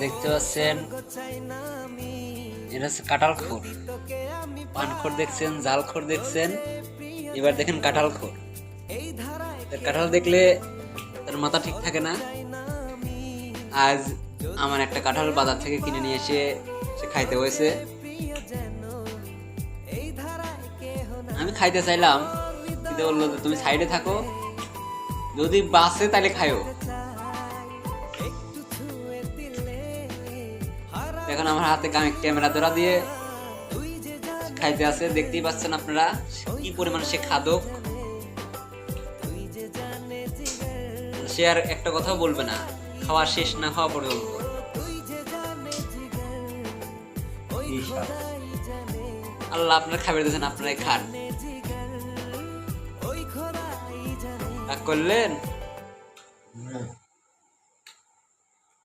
দেখতে পাচ্ছেন এটা হচ্ছে কাঁঠালখোর। পানখোর দেখছেন, জালখোর দেখছেন, এবার দেখেন কাঁঠালখোর। কাঁঠাল দেখলে তার মাথা ঠিক থাকে না। আজ আমার একটা কাঁঠাল বাজার থেকে কিনে নিয়ে এসে সে খাইতে হয়েছে। আমি খাইতে চাইলাম, কিন্তু বললো যে তুমি সাইডে থাকো, যদি বাসে তাহলে খাইও। এখন আমার হাতে ক্যামেরা ধরা দিয়ে খাইতে আছে, দেখতেই পাচ্ছেন আপনারা কি পরিমাণ সে খাদক। সে আর একটা কথাও বলবে না খাওয়া শেষ না হওয়া পর্যন্ত। আল্লাহ আপনার খাবার দিয়েছেন, আপনারাই খান। রাগ করলেন?